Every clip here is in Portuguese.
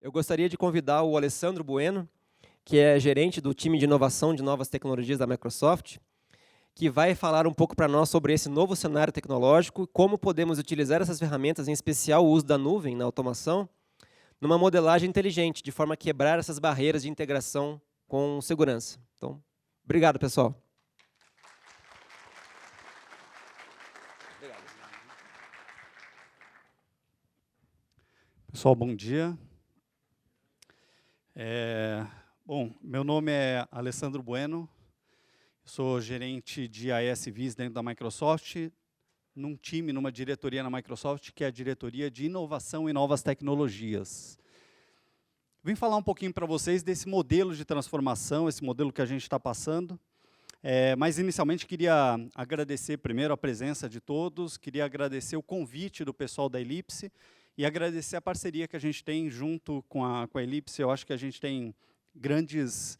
Eu gostaria de convidar o Alessandro Bueno, que é gerente do time de inovação de novas tecnologias da Microsoft, que vai falar um pouco para nós sobre esse novo cenário tecnológico, como podemos utilizar essas ferramentas, em especial o uso da nuvem na automação, numa modelagem inteligente, de forma a quebrar essas barreiras de integração com segurança. Então, obrigado, pessoal. Pessoal, bom dia. Bom, meu nome é Alessandro Bueno, sou gerente de ISVs dentro da Microsoft, num time, numa diretoria na Microsoft, que é a diretoria de inovação e novas tecnologias. Vim falar um pouquinho para vocês desse modelo de transformação, esse modelo que a gente está passando, mas inicialmente queria agradecer primeiro a presença de todos, queria agradecer o convite do pessoal da Ellipse, e agradecer a parceria que a gente tem junto com a Ellipse. Eu acho que a gente tem grandes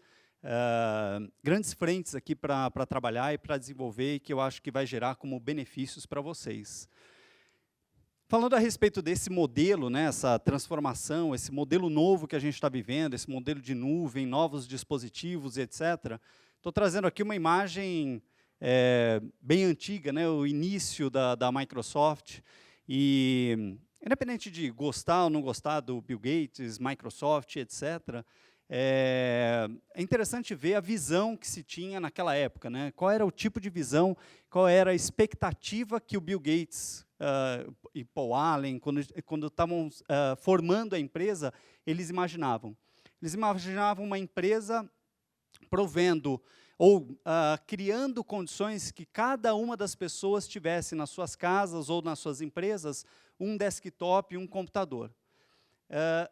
frentes aqui para trabalhar e para desenvolver, e que eu acho que vai gerar como benefícios para vocês. Falando a respeito desse modelo, né, essa transformação, esse modelo novo que a gente está vivendo, esse modelo de nuvem, novos dispositivos, etc., estou trazendo aqui uma imagem bem antiga, né, o início da Microsoft, e independente de gostar ou não gostar do Bill Gates, Microsoft, etc., é interessante ver a visão que se tinha naquela época, né? Qual era o tipo de visão, qual era a expectativa que o Bill Gates e Paul Allen, quando estavam formando a empresa, eles imaginavam. Eles imaginavam uma empresa provendo ou criando condições que cada uma das pessoas tivesse nas suas casas ou nas suas empresas um desktop e um computador.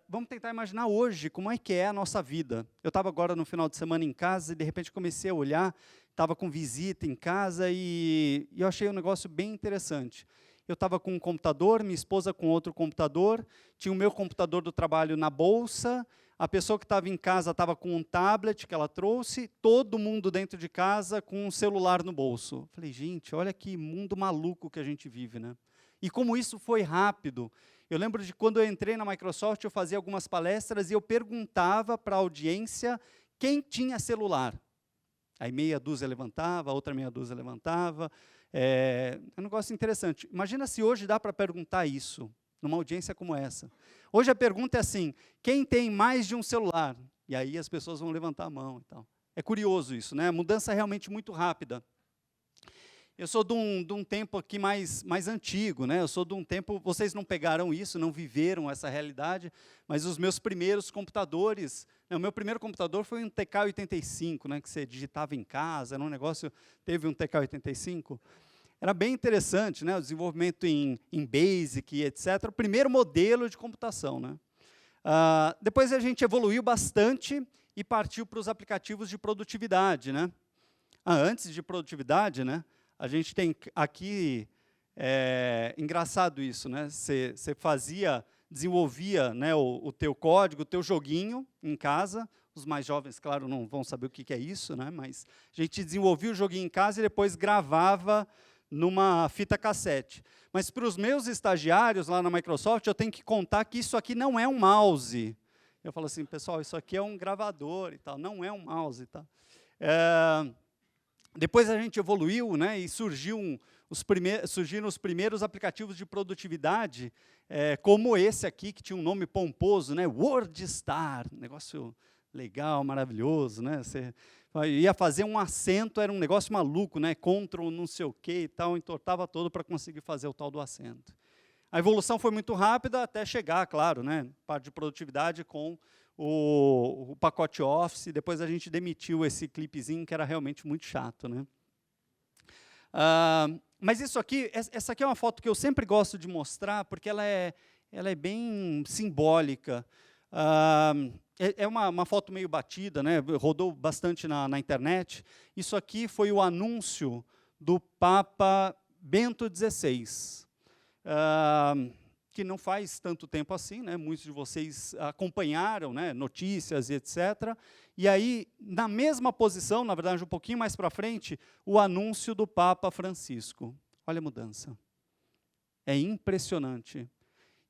Vamos tentar imaginar hoje como é que é a nossa vida. Eu estava agora no final de semana em casa e de repente comecei a olhar, estava com visita em casa e eu achei um negócio bem interessante. Eu estava com um computador, minha esposa com outro computador, tinha o meu computador do trabalho na bolsa, a pessoa que estava em casa estava com um tablet que ela trouxe, todo mundo dentro de casa com um celular no bolso. Falei, gente, olha que mundo maluco que a gente vive, né? E como isso foi rápido. Eu lembro de quando eu entrei na Microsoft, eu fazia algumas palestras e eu perguntava para a audiência quem tinha celular. Aí meia dúzia levantava, outra meia dúzia levantava. É um negócio interessante. Imagina se hoje dá para perguntar isso, numa audiência como essa. Hoje a pergunta é assim, quem tem mais de um celular? E aí as pessoas vão levantar a mão e tal. É curioso isso, né? A mudança é realmente muito rápida. Eu sou de um tempo aqui mais antigo, né? Eu sou de um tempo, vocês não pegaram isso, não viveram essa realidade, mas os meus primeiros computadores, o meu primeiro computador foi um TK-85, né, que você digitava em casa, era um negócio, teve um TK-85. Era bem interessante, né, o desenvolvimento em BASIC, etc., o primeiro modelo de computação, né? Depois a gente evoluiu bastante e partiu para os aplicativos de produtividade, né? Antes de produtividade, né? A gente tem aqui, engraçado isso, né? Você desenvolvia, né, o teu código, o teu joguinho em casa. Os mais jovens, claro, não vão saber o que é isso, né? Mas a gente desenvolvia o joguinho em casa e depois gravava numa fita cassete. Mas para os meus estagiários lá na Microsoft, eu tenho que contar que isso aqui não é um mouse. Eu falo assim, pessoal, isso aqui é um gravador e tal, não é um mouse e tal. Depois a gente evoluiu, né, e surgiram os primeiros aplicativos de produtividade, como esse aqui, que tinha um nome pomposo, né, WordStar, negócio legal, maravilhoso, né, você ia fazer um acento, era um negócio maluco, né, Ctrl não sei o que e tal, entortava todo para conseguir fazer o tal do acento. A evolução foi muito rápida até chegar, claro, né, parte de produtividade com o pacote Office, depois a gente demitiu esse clipezinho que era realmente muito chato, né? Mas isso aqui, essa aqui é uma foto que eu sempre gosto de mostrar, porque ela é bem simbólica. É uma foto meio batida, né? Rodou bastante na internet. Isso aqui foi o anúncio do Papa Bento XVI. Que não faz tanto tempo assim, né? Muitos de vocês acompanharam, né, notícias e etc. E aí, na mesma posição, na verdade, um pouquinho mais para frente, o anúncio do Papa Francisco. Olha a mudança. É impressionante.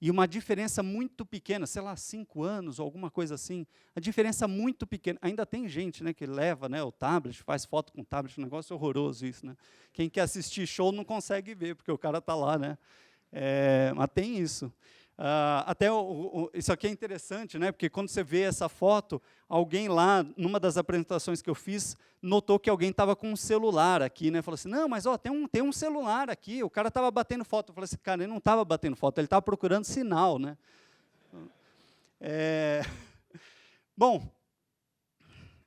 E uma diferença muito pequena, sei lá, 5 anos ou alguma coisa assim, a diferença muito pequena. Ainda tem gente, né, que leva, né, o tablet, faz foto com o tablet, um negócio horroroso isso, né? Quem quer assistir show não consegue ver, porque o cara está lá, né? Mas tem isso. Até isso aqui é interessante, né? Porque quando você vê essa foto, alguém lá, numa das apresentações que eu fiz, notou que alguém estava com um celular aqui, né? Falou assim, não, mas ó, tem um celular aqui, o cara estava batendo foto. Eu falei assim, cara, ele não estava batendo foto, ele estava procurando sinal, né? Bom,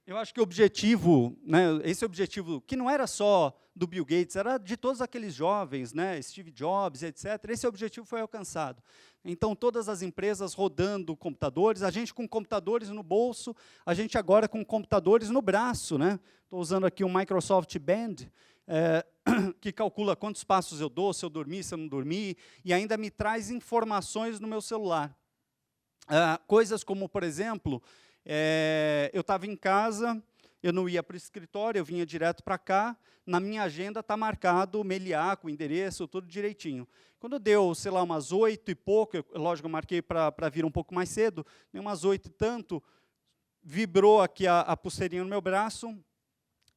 eu acho que o objetivo, né, esse objetivo, que não era só do Bill Gates, era de todos aqueles jovens, né, Steve Jobs, etc., esse objetivo foi alcançado. Então, todas as empresas rodando computadores, a gente com computadores no bolso, a gente agora com computadores no braço, né? Estou usando aqui um Microsoft Band, que calcula quantos passos eu dou, se eu dormi, se eu não dormi, e ainda me traz informações no meu celular. Coisas como, por exemplo, eu estava em casa, eu não ia para o escritório, eu vinha direto para cá, na minha agenda está marcado o meliá, com o endereço, tudo direitinho. Quando deu, sei lá, umas 8 e pouco, lógico, eu marquei para vir um pouco mais cedo, deu umas 8 e tanto, vibrou aqui a pulseirinha no meu braço,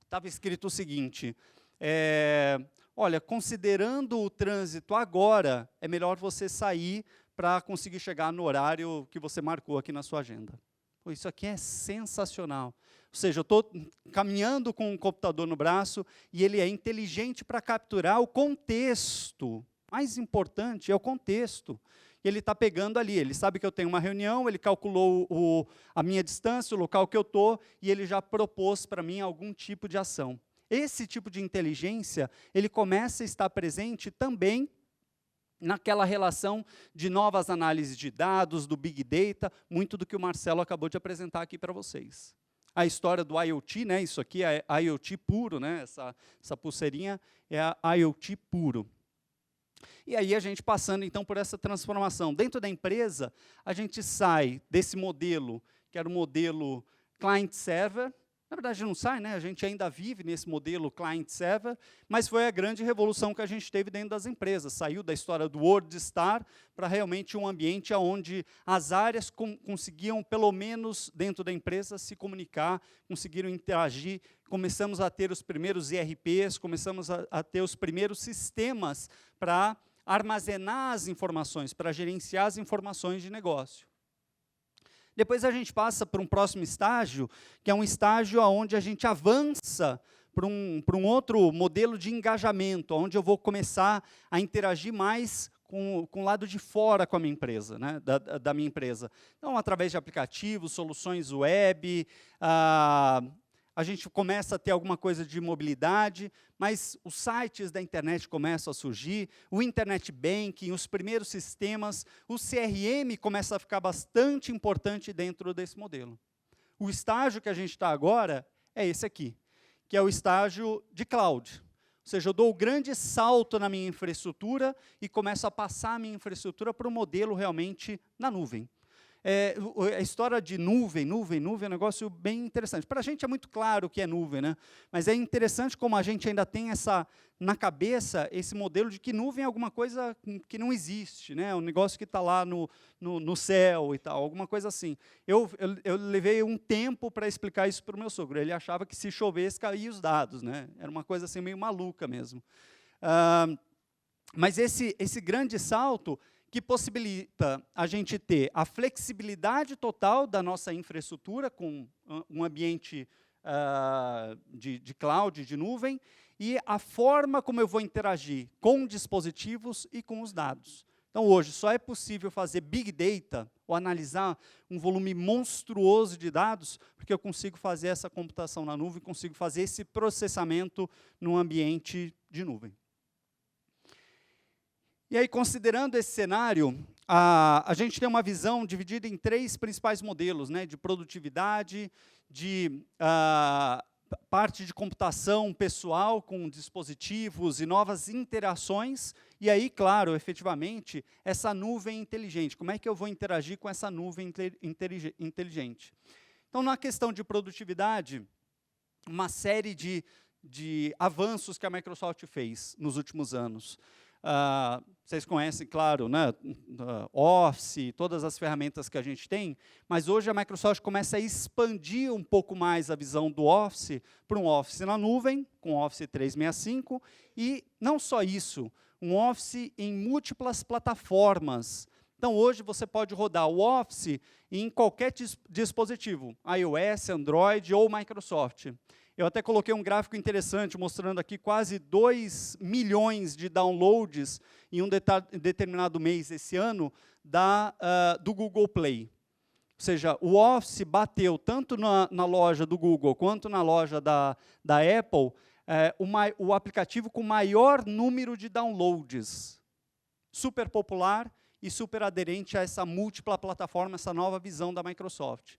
estava escrito o seguinte, olha, considerando o trânsito agora, é melhor você sair para conseguir chegar no horário que você marcou aqui na sua agenda. Pô, isso aqui é sensacional. Ou seja, eu estou caminhando com um computador no braço e ele é inteligente para capturar o contexto. Mais importante é o contexto. Ele está pegando ali, ele sabe que eu tenho uma reunião, ele calculou a minha distância, o local que eu estou, e ele já propôs para mim algum tipo de ação. Esse tipo de inteligência, ele começa a estar presente também naquela relação de novas análises de dados, do Big Data, muito do que o Marcelo acabou de apresentar aqui para vocês. A história do IoT, né, isso aqui é IoT puro, né, essa pulseirinha é a IoT puro. E aí a gente passando então por essa transformação. Dentro da empresa, a gente sai desse modelo, que era o modelo client-server. Na verdade não sai, né? A gente ainda vive nesse modelo client-server, mas foi a grande revolução que a gente teve dentro das empresas. Saiu da história do WorldStar para realmente um ambiente onde as áreas conseguiam, pelo menos dentro da empresa, se comunicar, conseguiram interagir. Começamos a ter os primeiros ERPs, começamos a ter os primeiros sistemas para armazenar as informações, para gerenciar as informações de negócio. Depois a gente passa para um próximo estágio, que é um estágio onde a gente avança para um outro modelo de engajamento, onde eu vou começar a interagir mais com o lado de fora com a minha empresa, né, da minha empresa. Então, através de aplicativos, soluções web, a gente começa a ter alguma coisa de mobilidade, mas os sites da internet começam a surgir, o Internet Banking, os primeiros sistemas, o CRM começa a ficar bastante importante dentro desse modelo. O estágio que a gente está agora é esse aqui, que é o estágio de cloud. Ou seja, eu dou o grande salto na minha infraestrutura e começo a passar a minha infraestrutura para o modelo realmente na nuvem. A história de nuvem é um negócio bem interessante. Para a gente é muito claro o que é nuvem, né? Mas é interessante como a gente ainda tem na cabeça esse modelo de que nuvem é alguma coisa que não existe, né? Um negócio que está lá no céu e tal, alguma coisa assim. Eu levei um tempo para explicar isso para o meu sogro. Ele achava que se chovesse, caía os dados, né? Era uma coisa assim meio maluca mesmo. Mas esse grande salto que possibilita a gente ter a flexibilidade total da nossa infraestrutura com um ambiente de cloud, de nuvem, e a forma como eu vou interagir com dispositivos e com os dados. Então, hoje, só é possível fazer Big Data, ou analisar um volume monstruoso de dados, porque eu consigo fazer essa computação na nuvem, consigo fazer esse processamento num ambiente de nuvem. E aí, considerando esse cenário, a gente tem uma visão dividida em 3 principais modelos, né, de produtividade, de parte de computação pessoal com dispositivos e novas interações, e aí, claro, efetivamente, essa nuvem inteligente. Como é que eu vou interagir com essa nuvem inteligente? Então, na questão de produtividade, uma série de avanços que a Microsoft fez nos últimos anos. Vocês conhecem, claro, né, Office, todas as ferramentas que a gente tem, mas hoje a Microsoft começa a expandir um pouco mais a visão do Office para um Office na nuvem, com Office 365, e não só isso, um Office em múltiplas plataformas. Então, hoje você pode rodar o Office em qualquer dispositivo, iOS, Android ou Microsoft. Eu até coloquei um gráfico interessante, mostrando aqui quase 2 milhões de downloads em um determinado mês esse ano do Google Play. Ou seja, o Office bateu tanto na loja do Google quanto na loja da Apple, o aplicativo com maior número de downloads. Super popular e super aderente a essa múltipla plataforma, essa nova visão da Microsoft.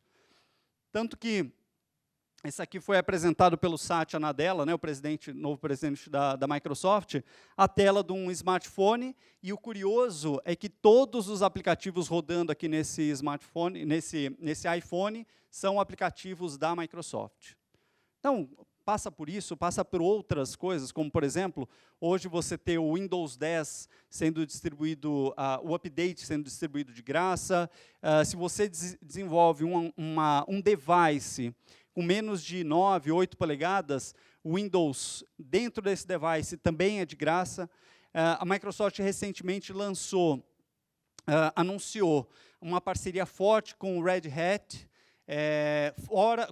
Tanto que esse aqui foi apresentado pelo Satya Nadella, né, o novo presidente da Microsoft, a tela de um smartphone, e o curioso é que todos os aplicativos rodando aqui nesse smartphone, nesse iPhone, são aplicativos da Microsoft. Então, passa por isso, passa por outras coisas, como, por exemplo, hoje você ter o Windows 10 sendo distribuído, o update sendo distribuído de graça, se você desenvolve um device com menos de 9, 8 polegadas, o Windows dentro desse device também é de graça. A Microsoft recentemente anunciou uma parceria forte com o Red Hat,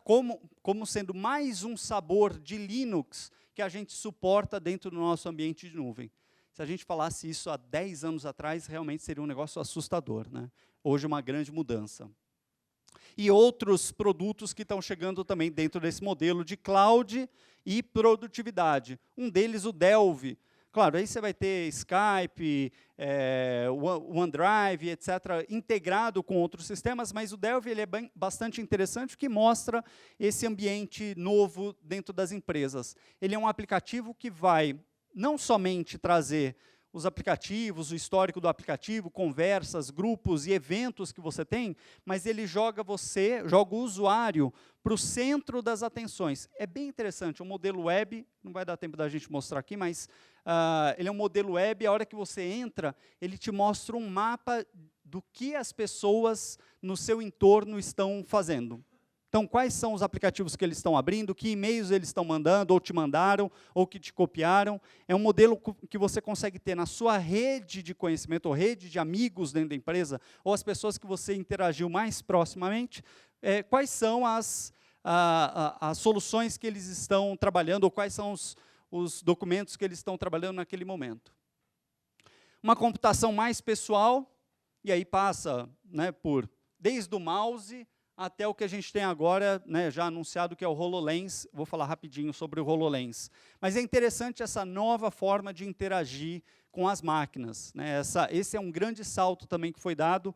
como sendo mais um sabor de Linux que a gente suporta dentro do nosso ambiente de nuvem. Se a gente falasse isso há 10 anos atrás, realmente seria um negócio assustador, né? Hoje, uma grande mudança. E outros produtos que estão chegando também dentro desse modelo de cloud e produtividade. Um deles, o Delve. Claro, aí você vai ter Skype, o OneDrive, etc., integrado com outros sistemas, mas o Delve ele é bastante interessante, porque mostra esse ambiente novo dentro das empresas. Ele é um aplicativo que vai não somente trazer os aplicativos, o histórico do aplicativo, conversas, grupos e eventos que você tem, mas ele joga o usuário para o centro das atenções. É bem interessante, um modelo web, não vai dar tempo da gente mostrar aqui, mas ele é um modelo web, a hora que você entra, ele te mostra um mapa do que as pessoas no seu entorno estão fazendo. Então, quais são os aplicativos que eles estão abrindo, que e-mails eles estão mandando, ou te mandaram, ou que te copiaram. É um modelo que você consegue ter na sua rede de conhecimento, ou rede de amigos dentro da empresa, ou as pessoas que você interagiu mais proximamente, quais são as soluções que eles estão trabalhando, ou quais são os documentos que eles estão trabalhando naquele momento. Uma computação mais pessoal, e aí passa, né, desde o mouse até o que a gente tem agora, né, já anunciado, que é o HoloLens. Vou falar rapidinho sobre o HoloLens. Mas é interessante essa nova forma de interagir com as máquinas, né? Esse é um grande salto também que foi dado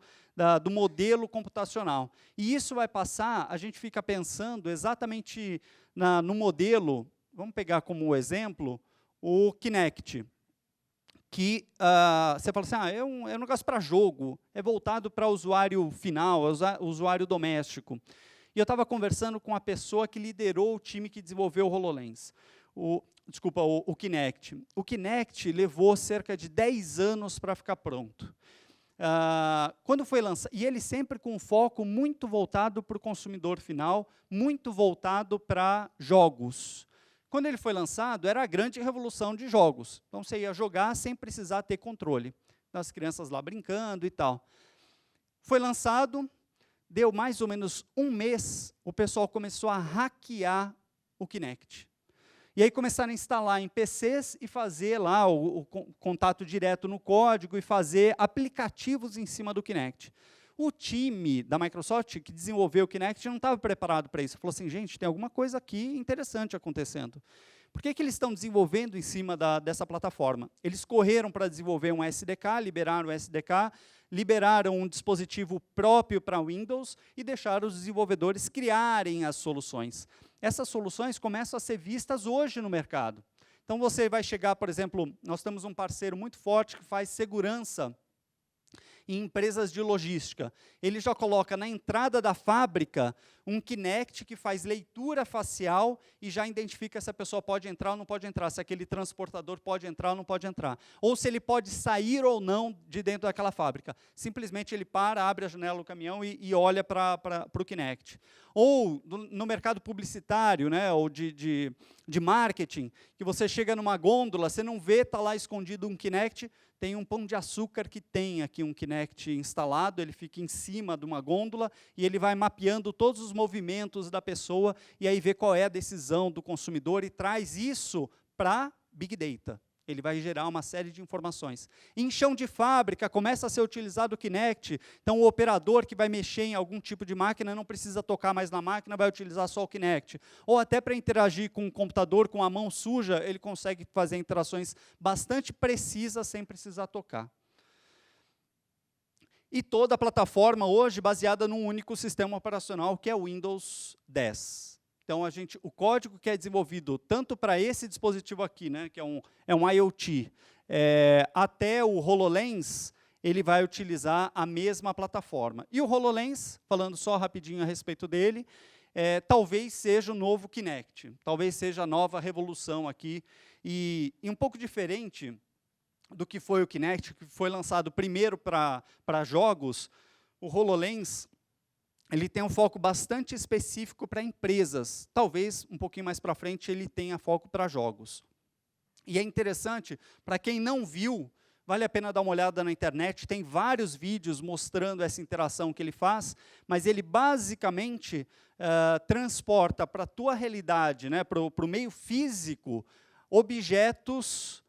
do modelo computacional. E isso vai passar, a gente fica pensando exatamente no modelo, vamos pegar como exemplo, o Kinect. Que você fala assim, é um negócio para jogo, é voltado para o usuário final, usuário doméstico. E eu estava conversando com a pessoa que liderou o time que desenvolveu o HoloLens, o Kinect. O Kinect levou cerca de 10 anos para ficar pronto. Quando foi lançado, e ele sempre com um foco muito voltado para o consumidor final, muito voltado para jogos. Quando ele foi lançado, era a grande revolução de jogos. Então, você ia jogar sem precisar ter controle. As crianças lá brincando e tal. Foi lançado, deu mais ou menos um mês, o pessoal começou a hackear o Kinect. E aí começaram a instalar em PCs e fazer lá o contato direto no código e fazer aplicativos em cima do Kinect. O time da Microsoft que desenvolveu o Kinect não estava preparado para isso. Falou assim, gente, tem alguma coisa aqui interessante acontecendo. Por que eles estão desenvolvendo em cima dessa plataforma? Eles correram para desenvolver um SDK, liberaram o SDK, liberaram um dispositivo próprio para Windows e deixaram os desenvolvedores criarem as soluções. Essas soluções começam a ser vistas hoje no mercado. Então, você vai chegar, por exemplo, nós temos um parceiro muito forte que faz segurança em empresas de logística. Ele já coloca na entrada da fábrica um Kinect que faz leitura facial e já identifica se a pessoa pode entrar ou não pode entrar, se aquele transportador pode entrar ou não pode entrar, ou se ele pode sair ou não de dentro daquela fábrica. Simplesmente ele para, abre a janela do caminhão e olha para o Kinect. Ou no mercado publicitário, né, ou de marketing, que você chega numa gôndola, você não vê, está lá escondido um Kinect, tem um Pão de Açúcar que tem aqui um Kinect instalado, ele fica em cima de uma gôndola e ele vai mapeando todos os movimentos da pessoa e aí vê qual é a decisão do consumidor e traz isso para Big Data. Ele vai gerar uma série de informações. Em chão de fábrica, começa a ser utilizado o Kinect, então o operador que vai mexer em algum tipo de máquina não precisa tocar mais na máquina, vai utilizar só o Kinect. Ou até para interagir com o computador, com a mão suja, ele consegue fazer interações bastante precisas sem precisar tocar. E toda a plataforma hoje baseada num único sistema operacional, que é o Windows 10. Então, o código que é desenvolvido tanto para esse dispositivo aqui, né, que é um IoT, até o HoloLens, ele vai utilizar a mesma plataforma. E o HoloLens, falando só rapidinho a respeito dele, talvez seja o novo Kinect, talvez seja a nova revolução aqui, e um pouco diferente do que foi o Kinect, que foi lançado primeiro para jogos. O HoloLens, ele tem um foco bastante específico para empresas. Talvez, um pouquinho mais para frente, ele tenha foco para jogos. E é interessante, para quem não viu, vale a pena dar uma olhada na internet, tem vários vídeos mostrando essa interação que ele faz, mas ele basicamente transporta para a tua realidade, né, para o meio físico, objetos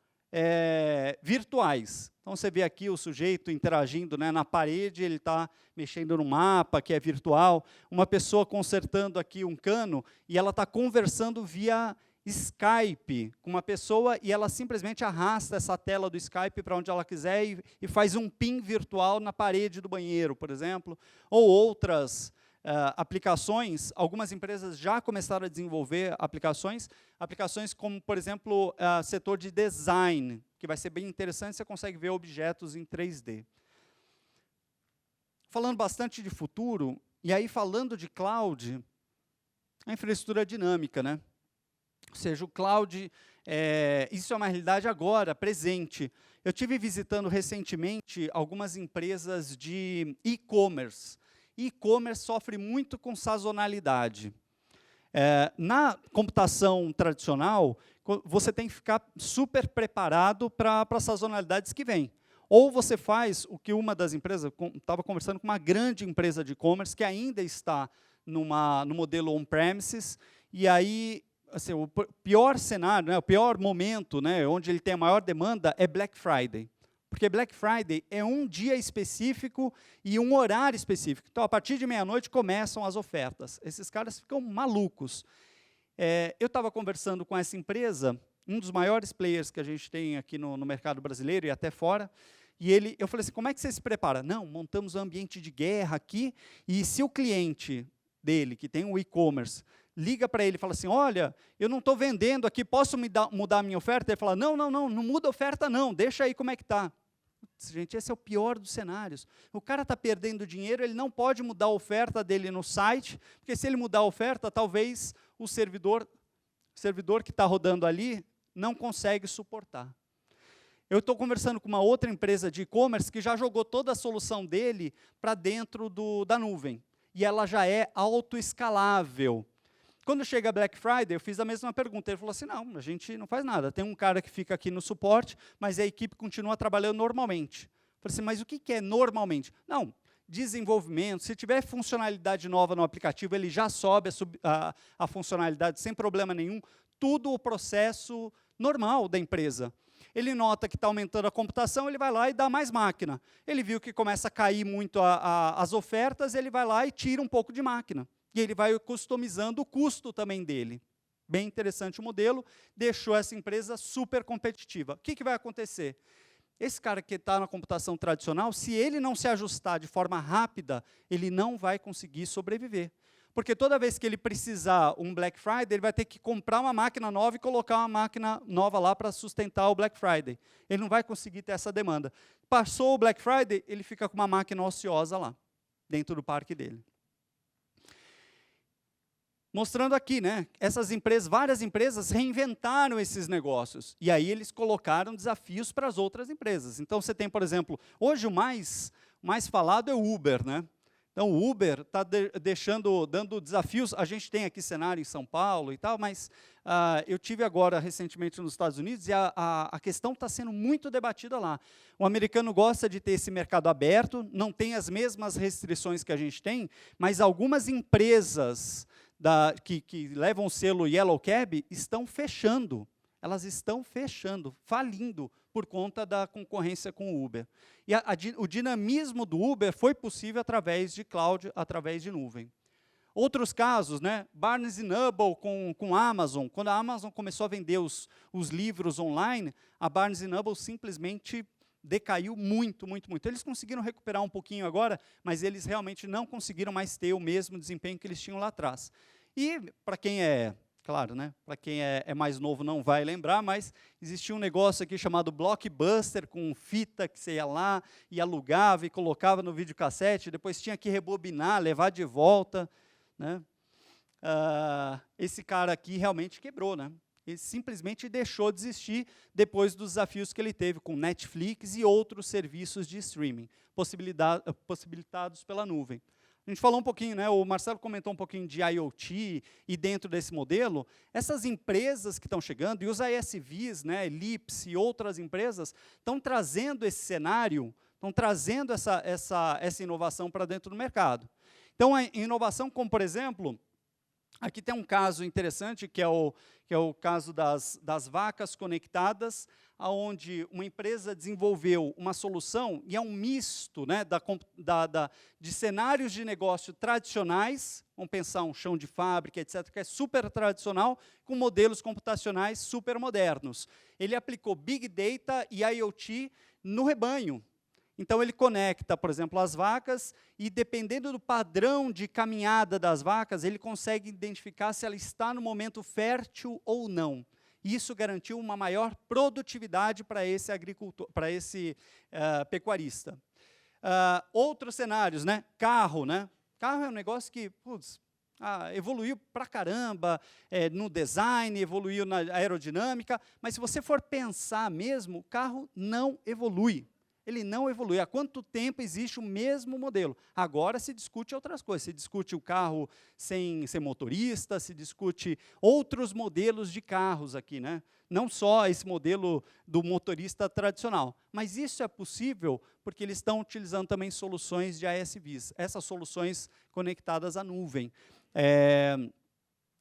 virtuais. Então, você vê aqui o sujeito interagindo, né, na parede, ele está mexendo no mapa, que é virtual, uma pessoa consertando aqui um cano, e ela está conversando via Skype com uma pessoa, e ela simplesmente arrasta essa tela do Skype para onde ela quiser e faz um PIN virtual na parede do banheiro, por exemplo, ou outras aplicações. Algumas empresas já começaram a desenvolver aplicações como, por exemplo, setor de design, que vai ser bem interessante, você consegue ver objetos em 3D. Falando bastante de futuro, e aí falando de cloud, a infraestrutura dinâmica, né? Ou seja, o cloud, isso é uma realidade agora, presente. Eu estive visitando recentemente algumas empresas de e-commerce. E-commerce sofre muito com sazonalidade. Na computação tradicional, você tem que ficar super preparado para as sazonalidades que vêm. Ou você faz o que uma das empresas, estava conversando com uma grande empresa de e-commerce, que ainda está no modelo on-premises, e aí, assim, o pior cenário, né, o pior momento, né, onde ele tem a maior demanda, é Black Friday. Porque Black Friday é um dia específico e um horário específico. Então, a partir de meia-noite começam as ofertas. Esses caras ficam malucos. Eu estava conversando com essa empresa, um dos maiores players que a gente tem aqui no mercado brasileiro e até fora, e eu falei assim, como é que você se prepara? Não, montamos um ambiente de guerra aqui, e se o cliente dele, que tem um e-commerce, liga para ele e fala assim, olha, eu não estou vendendo aqui, posso mudar a minha oferta? Ele fala, não muda a oferta não, deixa aí como é que está. Gente, esse é o pior dos cenários. O cara está perdendo dinheiro, ele não pode mudar a oferta dele no site, porque se ele mudar a oferta, talvez o servidor que está rodando ali não consegue suportar. Eu estou conversando com uma outra empresa de e-commerce que já jogou toda a solução dele para dentro da nuvem. E ela já é autoescalável. Quando chega a Black Friday, eu fiz a mesma pergunta. Ele falou assim, não, a gente não faz nada. Tem um cara que fica aqui no suporte, mas a equipe continua trabalhando normalmente. Eu falei assim, mas o que é normalmente? Não, desenvolvimento, se tiver funcionalidade nova no aplicativo, ele já sobe a funcionalidade sem problema nenhum, tudo o processo normal da empresa. Ele nota que está aumentando a computação, ele vai lá e dá mais máquina. Ele viu que começa a cair muito as ofertas, ele vai lá e tira um pouco de máquina. E ele vai customizando o custo também dele. Bem interessante o modelo, deixou essa empresa super competitiva. O que vai acontecer? Esse cara que está na computação tradicional, se ele não se ajustar de forma rápida, ele não vai conseguir sobreviver. Porque toda vez que ele precisar um Black Friday, ele vai ter que comprar uma máquina nova e colocar uma máquina nova lá para sustentar o Black Friday. Ele não vai conseguir ter essa demanda. Passou o Black Friday, ele fica com uma máquina ociosa lá, dentro do parque dele. Mostrando aqui, né, essas empresas, várias empresas reinventaram esses negócios. E aí eles colocaram desafios para as outras empresas. Então você tem, por exemplo, hoje o mais falado é o Uber, né? Então, o Uber está dando desafios. A gente tem aqui cenário em São Paulo e tal, mas eu tive agora, recentemente, nos Estados Unidos, e a questão está sendo muito debatida lá. O americano gosta de ter esse mercado aberto, não tem as mesmas restrições que a gente tem, mas algumas empresas que levam o selo Yellow Cab estão fechando. Elas estão fechando, falindo, por conta da concorrência com o Uber. E o dinamismo do Uber foi possível através de cloud, através de nuvem. Outros casos, né? Barnes & Noble com a Amazon. Quando a Amazon começou a vender os livros online, a Barnes & Noble simplesmente decaiu muito, muito, muito. Eles conseguiram recuperar um pouquinho agora, mas eles realmente não conseguiram mais ter o mesmo desempenho que eles tinham lá atrás. E, para quem claro, né? Para quem é mais novo não vai lembrar, mas existia um negócio aqui chamado Blockbuster, com fita que você ia lá e alugava e colocava no videocassete, depois tinha que rebobinar, levar de volta, né? Esse cara aqui realmente quebrou, né? Ele simplesmente deixou de existir depois dos desafios que ele teve com Netflix e outros serviços de streaming, possibilitados pela nuvem. A gente falou um pouquinho, né, o Marcelo comentou um pouquinho de IoT, e dentro desse modelo, essas empresas que estão chegando, e os ISVs, né, Ellipse e outras empresas, estão trazendo esse cenário, estão trazendo essa inovação para dentro do mercado. Então, a inovação como, por exemplo, aqui tem um caso interessante, que é o caso das vacas conectadas, onde uma empresa desenvolveu uma solução, e é um misto, né, de cenários de negócio tradicionais, vamos pensar um chão de fábrica, etc., que é super tradicional, com modelos computacionais super modernos. Ele aplicou Big Data e IoT no rebanho. Então, ele conecta, por exemplo, as vacas e, dependendo do padrão de caminhada das vacas, ele consegue identificar se ela está no momento fértil ou não. Isso garantiu uma maior produtividade para esse agricultor, para esse pecuarista. Outros cenários, né? Carro, né? Carro é um negócio que, putz, evoluiu pra caramba no design, evoluiu na aerodinâmica, mas se você for pensar mesmo, o carro não evolui. Ele não evolui. Há quanto tempo existe o mesmo modelo? Agora se discute outras coisas. Se discute o carro sem motorista, se discute outros modelos de carros aqui, né? Não só esse modelo do motorista tradicional. Mas isso é possível porque eles estão utilizando também soluções de ISVs, essas soluções conectadas à nuvem.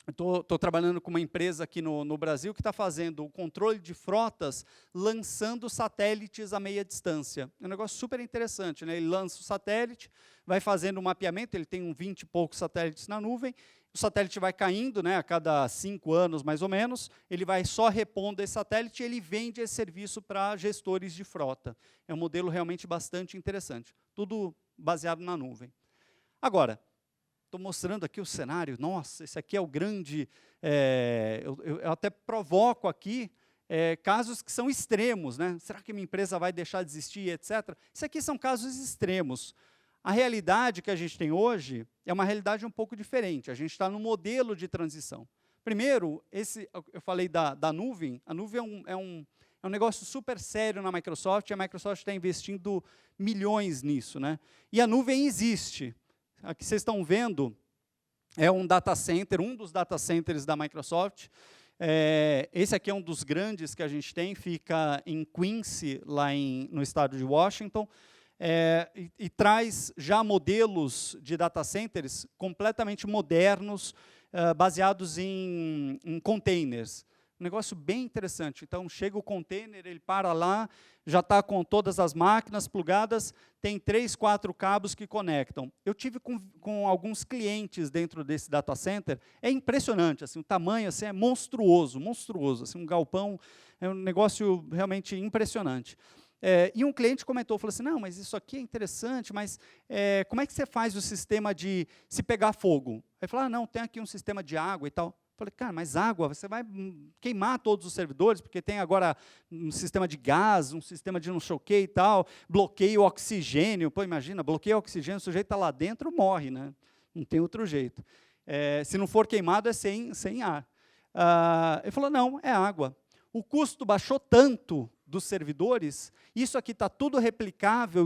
Estou trabalhando com uma empresa aqui no Brasil que está fazendo o controle de frotas lançando satélites a meia distância. É um negócio super interessante, né? Ele lança o satélite, vai fazendo um mapeamento, ele tem 20 e poucos satélites na nuvem, o satélite vai caindo, né, a cada 5 anos, mais ou menos, ele vai só repondo esse satélite e ele vende esse serviço para gestores de frota. É um modelo realmente bastante interessante, tudo baseado na nuvem. Agora, estou mostrando aqui o cenário, nossa, esse aqui é o grande, eu até provoco aqui casos que são extremos, né? Será que minha empresa vai deixar de existir, etc. Isso aqui são casos extremos. A realidade que a gente tem hoje é uma realidade um pouco diferente, a gente está no modelo de transição. Primeiro, eu falei da nuvem, a nuvem é um negócio super sério na Microsoft, e a Microsoft está investindo milhões nisso, né? E a nuvem existe. Aqui vocês estão vendo, é um data center, um dos data centers da Microsoft. Esse aqui é um dos grandes que a gente tem, fica em Quincy, lá no estado de Washington, e traz já modelos de data centers completamente modernos, baseados em containers. Um negócio bem interessante. Então, chega o container, ele para lá, já está com todas as máquinas plugadas, tem 3, 4 cabos que conectam. Eu tive com alguns clientes dentro desse data center, é impressionante, assim, o tamanho assim, é monstruoso, monstruoso, assim, um galpão, é um negócio realmente impressionante. E um cliente comentou, falou assim, não, mas isso aqui é interessante, mas como é que você faz o sistema de se pegar fogo? Ele falou, não, tem aqui um sistema de água e tal. Falei, cara, mas água, você vai queimar todos os servidores, porque tem agora um sistema de gás, um sistema de não sei o que e tal, bloqueia o oxigênio. Pô, imagina, bloqueia o oxigênio, o sujeito está lá dentro, morre, né? Não tem outro jeito. Se não for queimado, é sem ar. Ele falou, não, é água. O custo baixou tanto dos servidores, isso aqui está tudo replicado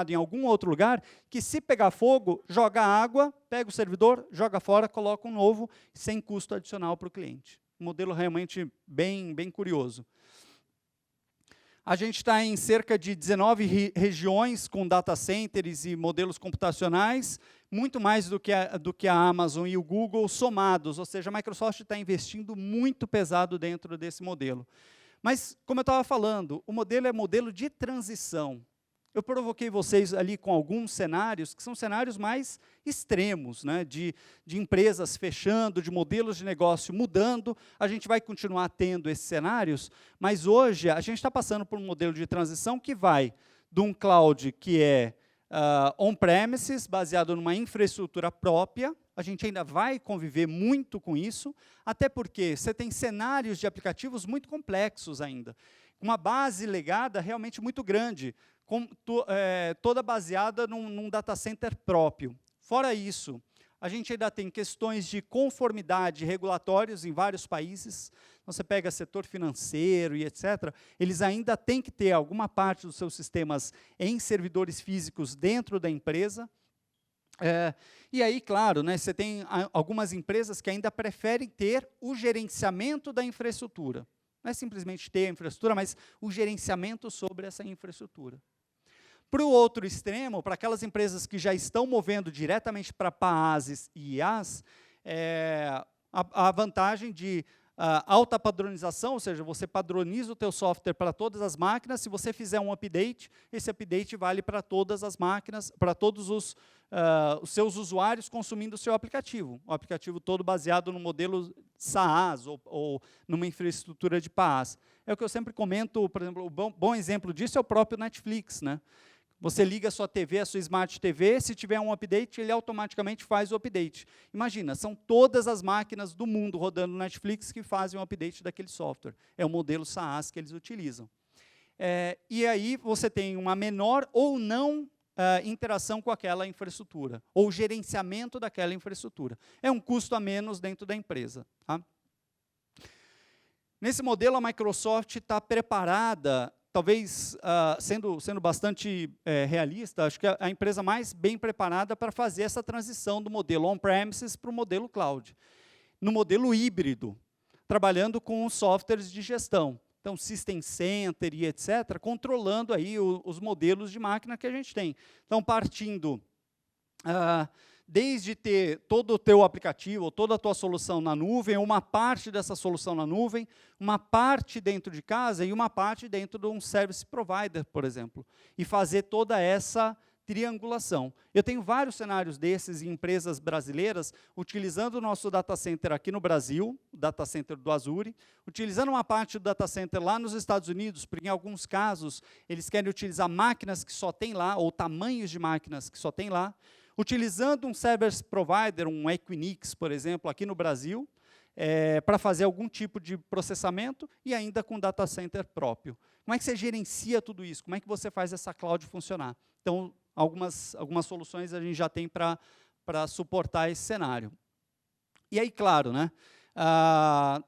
em algum outro lugar, que se pegar fogo, joga água, pega o servidor, joga fora, coloca um novo, sem custo adicional para o cliente. Um modelo realmente bem curioso. A gente está em cerca de 19 regiões com data centers e modelos computacionais, muito mais do que a Amazon e o Google somados, ou seja, a Microsoft está investindo muito pesado dentro desse modelo. Mas, como eu estava falando, o modelo é modelo de transição. Eu provoquei vocês ali com alguns cenários, que são cenários mais extremos, né, de empresas fechando, de modelos de negócio mudando. A gente vai continuar tendo esses cenários, mas hoje a gente está passando por um modelo de transição que vai de um cloud que é on-premises, baseado numa infraestrutura própria. A gente ainda vai conviver muito com isso, até porque você tem cenários de aplicativos muito complexos ainda, uma base legada realmente muito grande, toda baseada num data center próprio. Fora isso, a gente ainda tem questões de conformidade regulatórios em vários países. Você pega setor financeiro e etc., eles ainda têm que ter alguma parte dos seus sistemas em servidores físicos dentro da empresa. E aí, claro, né, você tem algumas empresas que ainda preferem ter o gerenciamento da infraestrutura. Não é simplesmente ter a infraestrutura, mas o gerenciamento sobre essa infraestrutura. Para o outro extremo, para aquelas empresas que já estão movendo diretamente para PaaS e IaaS, a vantagem de alta padronização, ou seja, você padroniza o teu software para todas as máquinas. Se você fizer um update, esse update vale para todas as máquinas, para todos os seus usuários consumindo o seu aplicativo. O aplicativo todo baseado no modelo SaaS ou numa infraestrutura de PaaS. É o que eu sempre comento, por exemplo, um bom exemplo disso é o próprio Netflix, né? Você liga a sua TV, a sua Smart TV, se tiver um update, ele automaticamente faz o update. Imagina, são todas as máquinas do mundo rodando no Netflix que fazem o update daquele software. É o modelo SaaS que eles utilizam. E aí você tem uma menor ou não interação com aquela infraestrutura, ou gerenciamento daquela infraestrutura. É um custo a menos dentro da empresa. Tá? Nesse modelo, a Microsoft está preparada, talvez, sendo bastante realista, acho que a empresa mais bem preparada para fazer essa transição do modelo on-premises para o modelo cloud. No modelo híbrido, trabalhando com softwares de gestão. Então, System Center e etc., controlando aí os modelos de máquina que a gente tem. Então, partindo desde ter todo o teu aplicativo, ou toda a tua solução na nuvem, uma parte dessa solução na nuvem, uma parte dentro de casa e uma parte dentro de um service provider, por exemplo, e fazer toda essa triangulação. Eu tenho vários cenários desses em empresas brasileiras, utilizando o nosso data center aqui no Brasil, o data center do Azure, utilizando uma parte do data center lá nos Estados Unidos, porque em alguns casos eles querem utilizar máquinas que só tem lá, ou tamanhos de máquinas que só tem lá, utilizando um service provider, um Equinix, por exemplo, aqui no Brasil, para fazer algum tipo de processamento e ainda com data center próprio. Como é que você gerencia tudo isso? Como é que você faz essa cloud funcionar? Então, algumas soluções a gente já tem para suportar esse cenário. E aí, claro, né,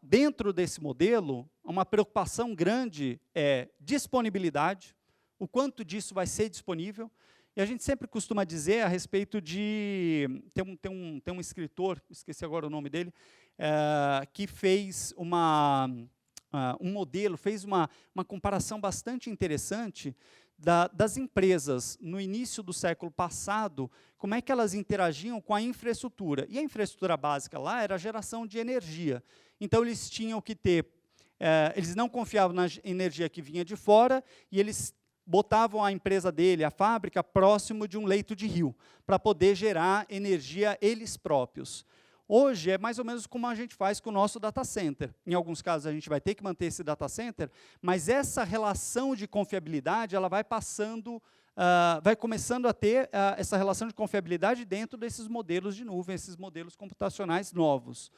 dentro desse modelo, uma preocupação grande é disponibilidade, o quanto disso vai ser disponível. E a gente sempre costuma dizer a respeito de... Tem um escritor, esqueci agora o nome dele, que fez um modelo, fez uma comparação bastante interessante das empresas no início do século passado, como é que elas interagiam com a infraestrutura. E a infraestrutura básica lá era a geração de energia. Então, eles tinham que ter... eles não confiavam na energia que vinha de fora, e eles botavam a empresa dele, a fábrica, próximo de um leito de rio, para poder gerar energia eles próprios. Hoje é mais ou menos como a gente faz com o nosso data center. Em alguns casos a gente vai ter que manter esse data center, mas essa relação de confiabilidade, ela vai passando, vai começando a ter essa relação de confiabilidade dentro desses modelos de nuvem, esses modelos computacionais novos.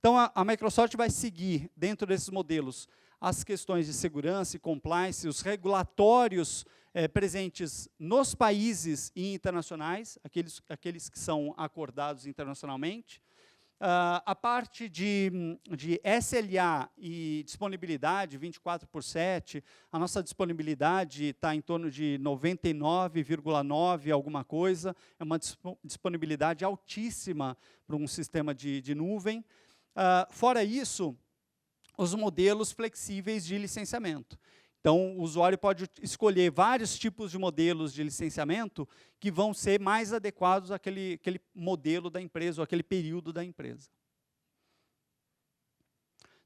Então, a Microsoft vai seguir, dentro desses modelos, as questões de segurança e compliance, os regulatórios presentes nos países e internacionais, aqueles que são acordados internacionalmente. A parte de SLA e disponibilidade, 24/7, a nossa disponibilidade está em torno de 99,9 alguma coisa, é uma disponibilidade altíssima para um sistema de nuvem. Fora isso, os modelos flexíveis de licenciamento. Então, o usuário pode escolher vários tipos de modelos de licenciamento que vão ser mais adequados àquele modelo da empresa, ou àquele período da empresa.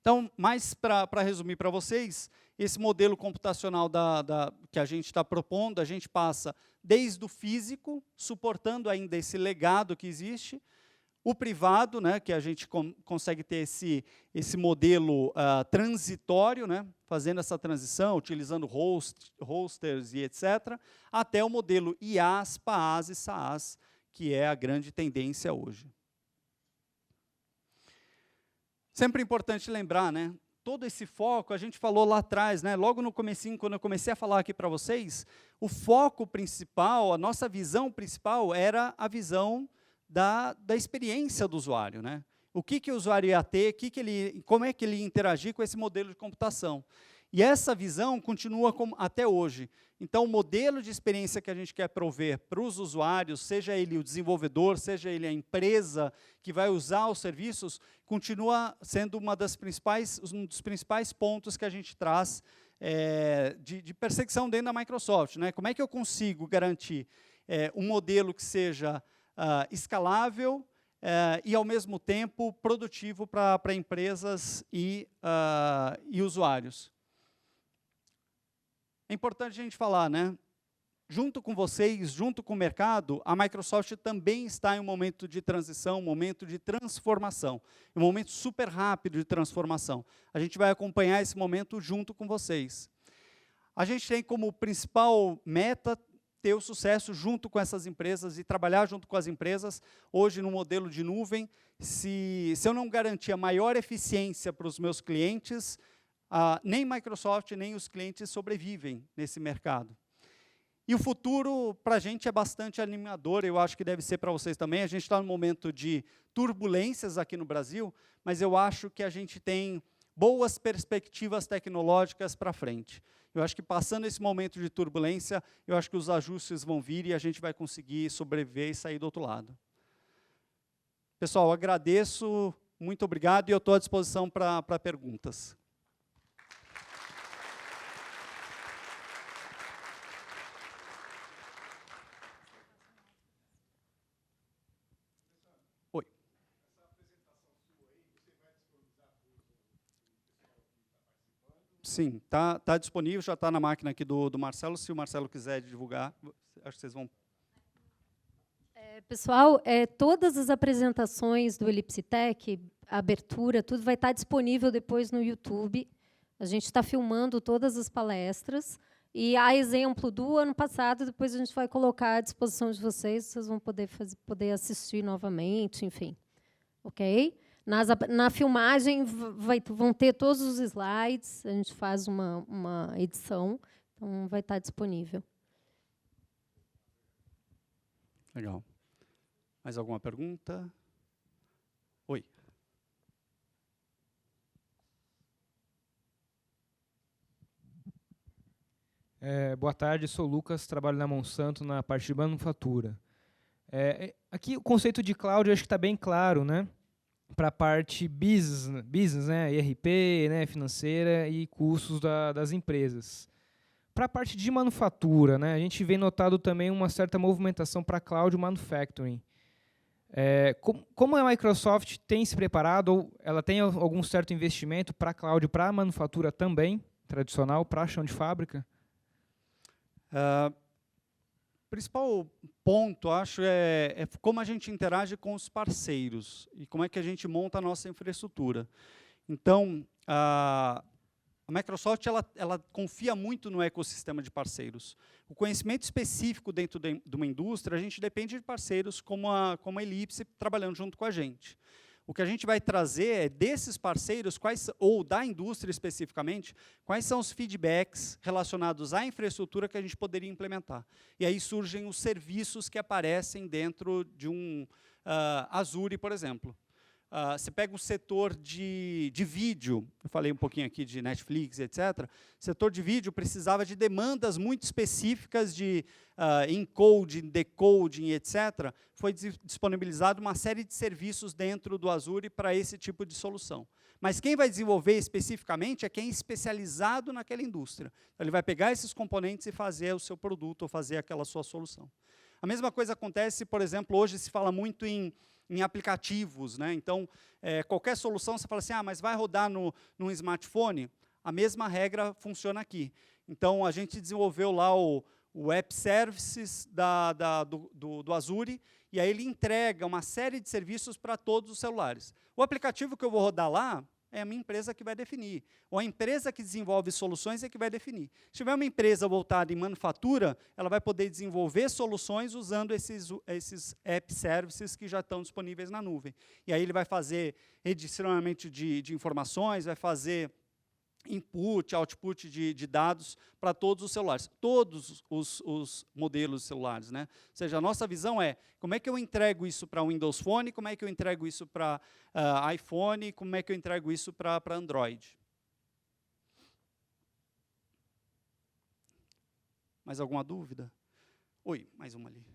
Então, mais para resumir para vocês, esse modelo computacional que a gente está propondo, a gente passa desde o físico, suportando ainda esse legado que existe, o privado, né, que a gente consegue ter esse modelo transitório, né, fazendo essa transição, utilizando hosters e etc., até o modelo IaaS, PaaS e SaaS, que é a grande tendência hoje. Sempre importante lembrar, né, todo esse foco, a gente falou lá atrás, né, logo no comecinho, quando eu comecei a falar aqui para vocês, o foco principal, a nossa visão principal era a visão da experiência do usuário, né? O que o usuário ia ter, como é que ele ia interagir com esse modelo de computação. E essa visão continua até hoje. Então, o modelo de experiência que a gente quer prover para os usuários, seja ele o desenvolvedor, seja ele a empresa que vai usar os serviços, continua sendo um dos principais pontos que a gente traz de perseguição dentro da Microsoft, né? Como é que eu consigo garantir um modelo que seja escalável e, ao mesmo tempo, produtivo para empresas e usuários. É importante a gente falar, né? Junto com vocês, junto com o mercado, a Microsoft também está em um momento de transição, um momento de transformação, um momento super rápido de transformação. A gente vai acompanhar esse momento junto com vocês. A gente tem como principal meta ter o sucesso junto com essas empresas e trabalhar junto com as empresas. Hoje, no modelo de nuvem, se eu não garantir a maior eficiência para os meus clientes, nem Microsoft, nem os clientes sobrevivem nesse mercado. E o futuro, para a gente, é bastante animador, eu acho que deve ser para vocês também. A gente está num momento de turbulências aqui no Brasil, mas eu acho que a gente tem boas perspectivas tecnológicas para frente. Eu acho que passando esse momento de turbulência, eu acho que os ajustes vão vir e a gente vai conseguir sobreviver e sair do outro lado. Pessoal, agradeço, muito obrigado e eu estou à disposição para perguntas. Oi. Sim, tá disponível, já está na máquina aqui do Marcelo. Se o Marcelo quiser divulgar, acho que vocês vão... Pessoal, todas as apresentações do ElipseTech, a abertura, tudo vai estar disponível depois no YouTube. A gente está filmando todas as palestras. E a exemplo do ano passado, depois a gente vai colocar à disposição de vocês vão poder assistir novamente, enfim. Ok? Na filmagem vão ter todos os slides, a gente faz uma edição, então vai estar disponível. Legal. Mais alguma pergunta? Oi. Boa tarde, sou o Lucas, trabalho na Monsanto na parte de manufatura. Aqui o conceito de cloud eu acho que está bem claro, né? Para a parte business, né? ERP, né? Financeira e custos das empresas. Para a parte de manufatura, né? A gente vem notado também uma certa movimentação para cloud manufacturing. Como a Microsoft tem se preparado, ou ela tem algum certo investimento para cloud, para a manufatura também, tradicional, para chão de fábrica? principal ponto, acho, é como a gente interage com os parceiros e como é que a gente monta a nossa infraestrutura. Então, a Microsoft ela confia muito no ecossistema de parceiros. O conhecimento específico dentro de uma indústria, a gente depende de parceiros como a Ellipse trabalhando junto com a gente. O que a gente vai trazer é desses parceiros, ou da indústria especificamente, quais são os feedbacks relacionados à infraestrutura que a gente poderia implementar. E aí surgem os serviços que aparecem dentro de um Azure, por exemplo. Você pega o setor de vídeo, eu falei um pouquinho aqui de Netflix, etc. O setor de vídeo precisava de demandas muito específicas de encoding, decoding, etc. Foi disponibilizado uma série de serviços dentro do Azure para esse tipo de solução. Mas quem vai desenvolver especificamente é quem é especializado naquela indústria. Então, ele vai pegar esses componentes e fazer o seu produto, ou fazer aquela sua solução. A mesma coisa acontece, por exemplo, hoje se fala muito em aplicativos, né? Então, qualquer solução, você fala assim, mas vai rodar num smartphone? A mesma regra funciona aqui. Então, a gente desenvolveu lá o App Services do Azure, e aí ele entrega uma série de serviços para todos os celulares. O aplicativo que eu vou rodar lá, é a minha empresa que vai definir. Ou a empresa que desenvolve soluções é que vai definir. Se tiver uma empresa voltada em manufatura, ela vai poder desenvolver soluções usando esses app services que já estão disponíveis na nuvem. E aí ele vai fazer redirecionamento de informações, vai fazer input, output de dados para todos os celulares, todos os modelos celulares, né? Ou seja, a nossa visão é, como é que eu entrego isso para Windows Phone, como é que eu entrego isso para iPhone, como é que eu entrego isso para Android. Mais alguma dúvida? Oi, mais uma ali.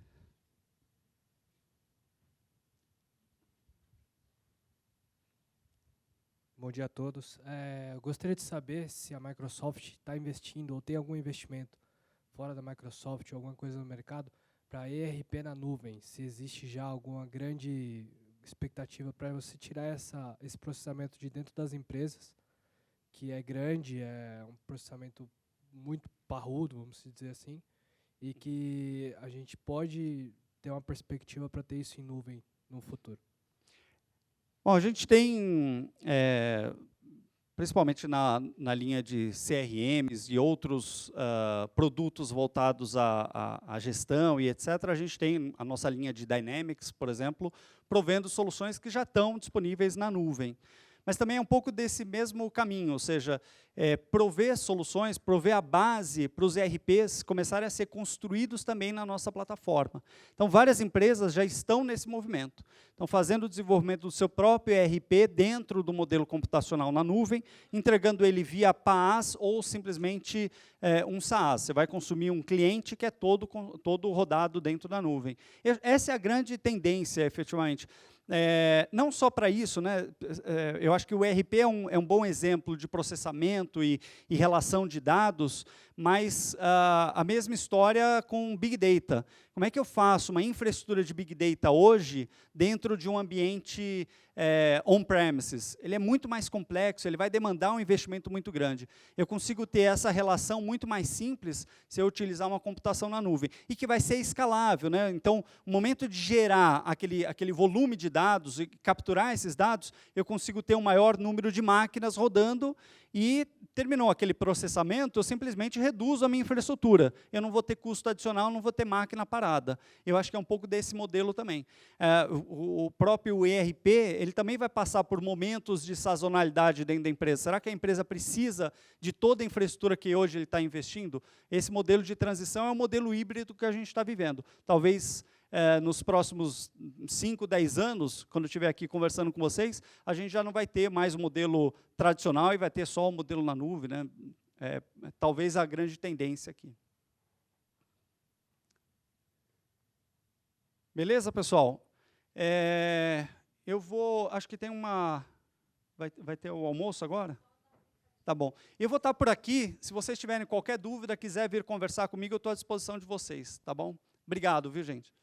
Bom dia a todos. Eu gostaria de saber se a Microsoft está investindo ou tem algum investimento fora da Microsoft ou alguma coisa no mercado para ERP na nuvem. Se existe já alguma grande expectativa para você tirar esse processamento de dentro das empresas, que é grande, é um processamento muito parrudo, vamos dizer assim, e que a gente pode ter uma perspectiva para ter isso em nuvem no futuro. Bom, a gente tem, principalmente na linha de CRMs e outros produtos voltados à gestão e etc., a gente tem a nossa linha de Dynamics, por exemplo, provendo soluções que já estão disponíveis na nuvem. Mas também é um pouco desse mesmo caminho, ou seja, prover soluções, prover a base para os ERPs começarem a ser construídos também na nossa plataforma. Então, várias empresas já estão nesse movimento. Estão fazendo o desenvolvimento do seu próprio ERP dentro do modelo computacional na nuvem, entregando ele via PaaS ou simplesmente um SaaS. Você vai consumir um cliente que é todo rodado dentro da nuvem. Essa é a grande tendência, efetivamente. Não só para isso, né? Eu acho que o ERP é um bom exemplo de processamento e relação de dados, mas a mesma história com Big Data. Como é que eu faço uma infraestrutura de Big Data hoje dentro de um ambiente on-premises? Ele é muito mais complexo, ele vai demandar um investimento muito grande. Eu consigo ter essa relação muito mais simples se eu utilizar uma computação na nuvem, e que vai ser escalável, né? Então, o momento de gerar aquele volume de dados e capturar esses dados, eu consigo ter um maior número de máquinas rodando, e terminou aquele processamento, eu simplesmente reduzo a minha infraestrutura. Eu não vou ter custo adicional, não vou ter máquina parada. Eu acho que é um pouco desse modelo também. O próprio ERP, ele também vai passar por momentos de sazonalidade dentro da empresa. Será que a empresa precisa de toda a infraestrutura que hoje ele está investindo? Esse modelo de transição é um modelo híbrido que a gente está vivendo. Talvez nos próximos 5, 10 anos, quando eu estiver aqui conversando com vocês, a gente já não vai ter mais o modelo tradicional e vai ter só o modelo na nuvem, né? Talvez a grande tendência aqui. Beleza, pessoal? Eu vou, acho que tem uma... Vai ter o almoço agora? Tá bom. Eu vou estar por aqui. Se vocês tiverem qualquer dúvida, quiser vir conversar comigo, eu estou à disposição de vocês, tá bom? Obrigado, viu, gente?